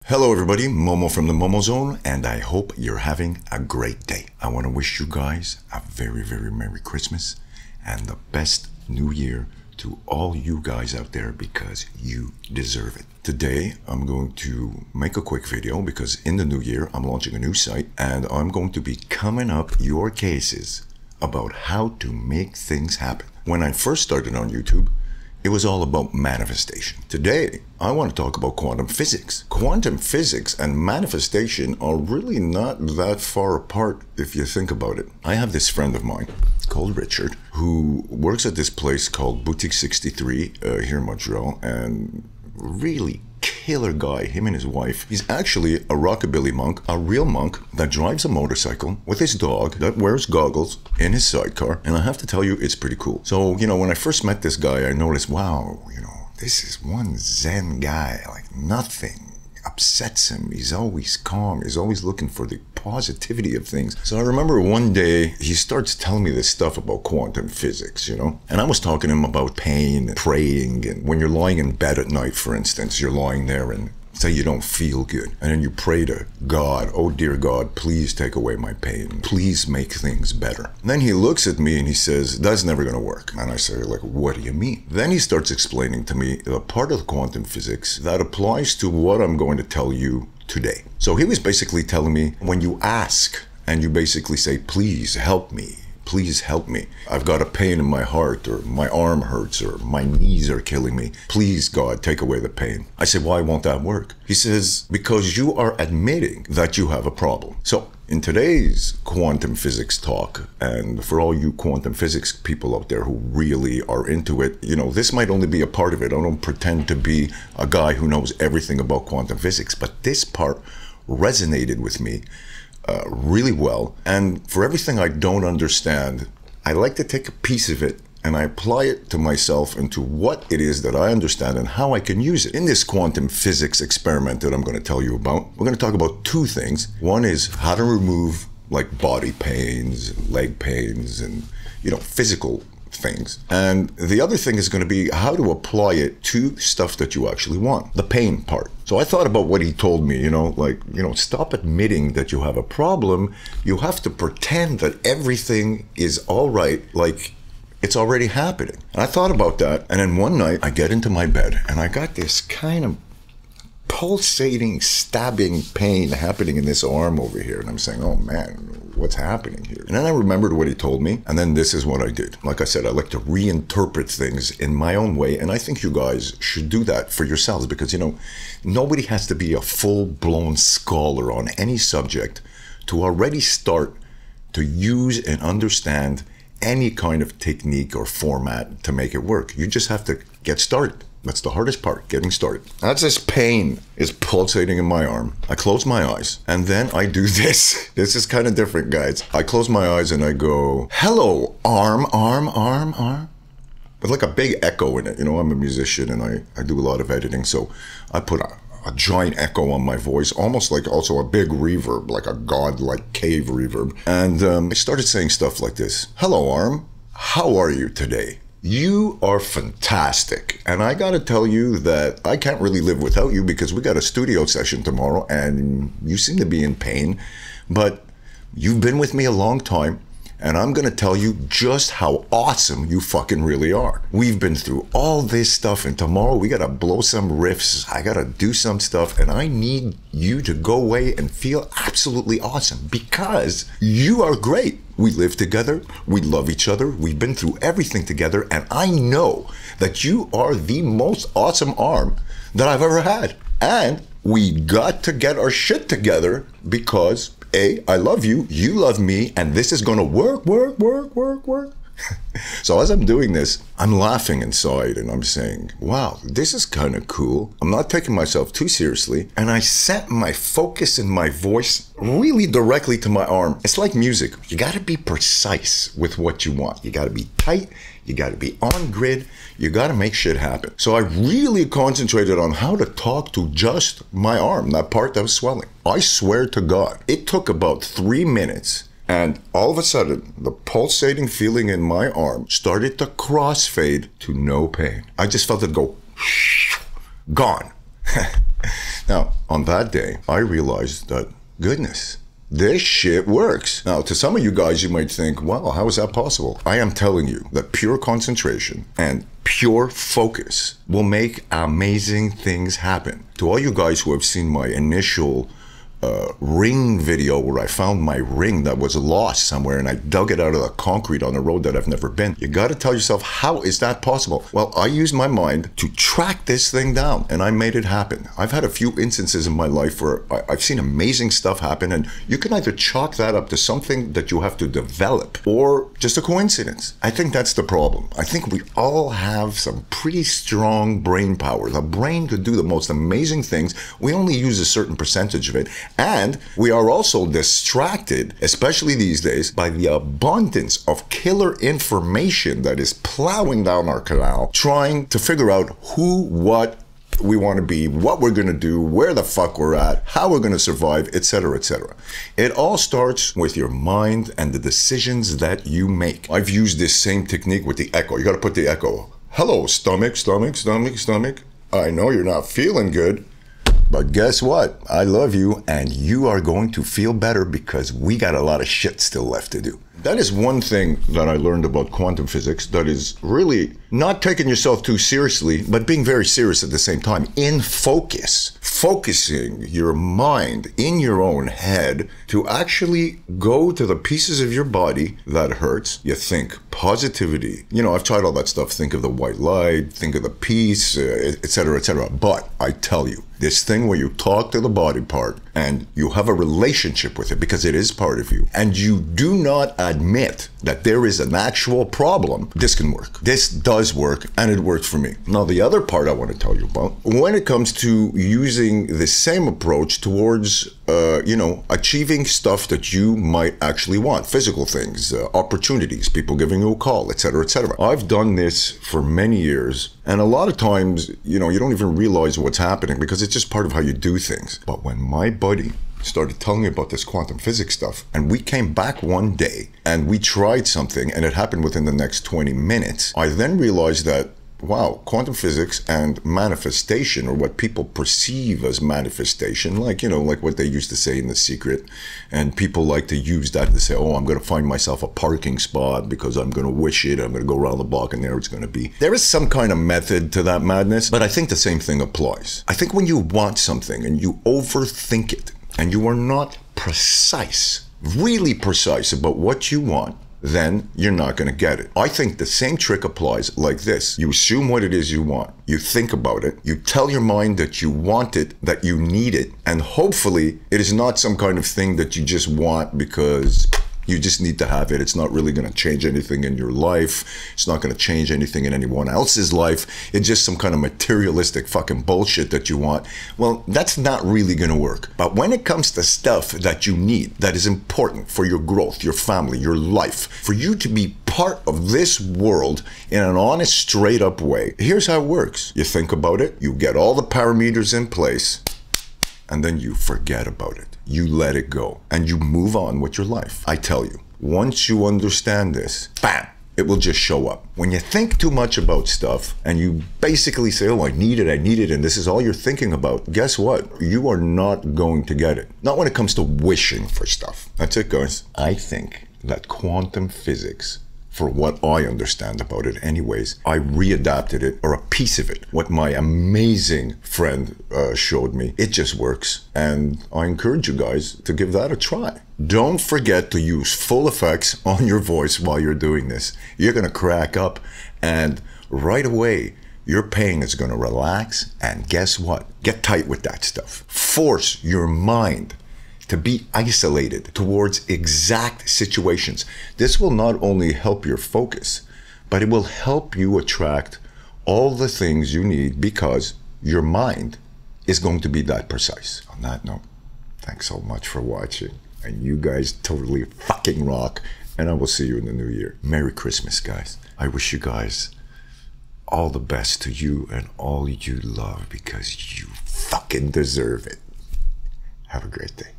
Hello everybody, Momo from the TheMomoZone, and I hope you're having a great day. I want to wish you guys a very, very Merry Christmas and the best New Year to all you guys out there because you deserve it. Today, I'm going to make a quick video because in the new year, I'm launching a new site and I'm going to be coming up your cases about how to make things happen. When I first started on YouTube, it was all about manifestation. Today, I want to talk about quantum physics. Quantum physics and manifestation are really not that far apart if you think about it. I have this friend of mine called Richard who works at this place called Boutique 63 here in Montreal, and really killer guy, him and his wife. He's actually a rockabilly monk, a real monk that drives a motorcycle with his dog that wears goggles in his sidecar. And I have to tell you, it's pretty cool. So, when I first met this guy, I noticed, wow, this is one Zen guy, like nothing upsets him. He's always calm. He's always looking for the positivity of things. So I remember one day he starts telling me this stuff about quantum physics, and I was talking to him about pain, praying, and when you're lying in bed at night, for instance, you're lying there and say you don't feel good, and then you pray to God, oh dear God, please take away my pain, please make things better. And then he looks at me and he says, that's never going to work. And I say, like, what do you mean? Then he starts explaining to me a part of quantum physics that applies to what I'm going to tell you today. So he was basically telling me, when you ask and you basically say, please help me, please help me. I've got a pain in my heart, or my arm hurts, or my knees are killing me. Please, God, take away the pain. I said, why won't that work? He says, because you are admitting that you have a problem. So in today's quantum physics talk, and for all you quantum physics people out there who really are into it, this might only be a part of it. I don't pretend to be a guy who knows everything about quantum physics, but this part resonated with me really well. And for everything I don't understand, I like to take a piece of it and I apply it to myself and to what it is that I understand and how I can use it. In this quantum physics experiment that I'm going to tell you about, we're going to talk about two things. One is how to remove like body pains, leg pains, and physical things. And the other thing is going to be how to apply it to stuff that you actually want, the pain part. So I thought about what he told me, stop admitting that you have a problem. You have to pretend that everything is all right, like it's already happening. And I thought about that. And then one night I get into my bed and I got this kind of pulsating, stabbing pain happening in this arm over here. And I'm saying, oh man, what's happening here? And then I remembered what he told me. And then this is what I did. Like I said, I like to reinterpret things in my own way. And I think you guys should do that for yourselves because, nobody has to be a full-blown scholar on any subject to already start to use and understand any kind of technique or format to make it work. You just have to get started. That's the hardest part, getting started. As this pain is pulsating in my arm, I close my eyes and then I do this. This is kind of different, guys. I close my eyes and I go, hello, arm, arm, arm, arm. With like a big echo in it. I'm a musician and I do a lot of editing. So I put a giant echo on my voice, almost like also a big reverb, like a godlike cave reverb. And I started saying stuff like this. Hello, arm. How are you today? You are fantastic. And I got to tell you that I can't really live without you because we got a studio session tomorrow and you seem to be in pain, but you've been with me a long time. And I'm going to tell you just how awesome you fucking really are. We've been through all this stuff and tomorrow we got to blow some riffs. I got to do some stuff and I need you to go away and feel absolutely awesome because you are great. We live together. We love each other. We've been through everything together. And I know that you are the most awesome arm that I've ever had. And we got to get our shit together because I love you, you love me, and this is gonna work. So as I'm doing this, I'm laughing inside and I'm saying, wow, this is kind of cool. I'm not taking myself too seriously. And I set my focus and my voice really directly to my arm. It's like music. You gotta be precise with what you want. You gotta be tight. You gotta be on grid. You gotta make shit happen. So I really concentrated on how to talk to just my arm, that part that was swelling. I swear to God, it took about 3 minutes. And all of a sudden, the pulsating feeling in my arm started to crossfade to no pain. I just felt it go, gone. Now, on that day, I realized that, goodness, this shit works. Now, to some of you guys, you might think, wow, how is that possible? I am telling you that pure concentration and pure focus will make amazing things happen. To all you guys who have seen my initial ring video where I found my ring that was lost somewhere and I dug it out of the concrete on a road that I've never been. You got to tell yourself, how is that possible? Well, I used my mind to track this thing down and I made it happen. I've had a few instances in my life where I've seen amazing stuff happen, and you can either chalk that up to something that you have to develop or just a coincidence. I think that's the problem. I think we all have some pretty strong brain power. The brain could do the most amazing things. We only use a certain percentage of it. And we are also distracted, especially these days, by the abundance of killer information that is plowing down our canal, trying to figure out who, what we want to be, what we're going to do, where the fuck we're at, how we're going to survive, etc., etc. It all starts with your mind and the decisions that you make. I've used this same technique with the echo. You got to put the echo. Hello, stomach, stomach, stomach, stomach. I know you're not feeling good. But guess what? I love you, and you are going to feel better because we got a lot of shit still left to do. That is one thing that I learned about quantum physics that is really not taking yourself too seriously, but being very serious at the same time. In focus, focusing your mind in your own head to actually go to the pieces of your body that hurts. You think positivity. You know, I've tried all that stuff. Think of the white light, think of the peace, etc., etc. But I tell you, this thing where you talk to the body part and you have a relationship with it because it is part of you, and you do not admit that there is an actual problem, this can work. This does work, and it worked for me. Now, the other part I want to tell you about, when it comes to using the same approach towards, achieving stuff that you might actually want, physical things, opportunities, people giving you a call, etc., etc. I've done this for many years, and a lot of times, you don't even realize what's happening because it's just part of how you do things. But when my buddy started telling me about this quantum physics stuff, and we came back one day and we tried something and it happened within the next 20 minutes, I then realized that, wow, quantum physics and manifestation, or what people perceive as manifestation, like what they used to say in The Secret, and people like to use that to say, oh, I'm going to find myself a parking spot because I'm going to wish it, I'm going to go around the block and there it's going to be. There is some kind of method to that madness, but I think the same thing applies. I think when you want something and you overthink it, and you are not precise, really precise about what you want, then you're not going to get it. I think the same trick applies like this. You assume what it is you want. You think about it. You tell your mind that you want it, that you need it. And hopefully it is not some kind of thing that you just want because you just need to have it. It's not really going to change anything in your life. It's not going to change anything in anyone else's life. It's just some kind of materialistic fucking bullshit that you want. Well, that's not really going to work. But when it comes to stuff that you need, that is important for your growth, your family, your life, for you to be part of this world in an honest, straight up way, here's how it works. You think about it, you get all the parameters in place, and then you forget about it. You let it go and you move on with your life. I tell you, once you understand this, bam, it will just show up. When you think too much about stuff and you basically say, oh, I need it, and this is all you're thinking about, guess what? You are not going to get it. Not when it comes to wishing for stuff. That's it, guys. I think that quantum physics, for what I understand about it anyways, I readapted it, or a piece of it, what my amazing friend showed me. It just works, and I encourage you guys to give that a try. Don't forget to use full effects on your voice while you're doing this. You're gonna crack up, and right away, your pain is gonna relax, and guess what? Get tight with that stuff. Force your mind to be isolated towards exact situations. This will not only help your focus, but it will help you attract all the things you need because your mind is going to be that precise. On that note, thanks so much for watching. And you guys totally fucking rock. And I will see you in the new year. Merry Christmas, guys. I wish you guys all the best to you and all you love because you fucking deserve it. Have a great day.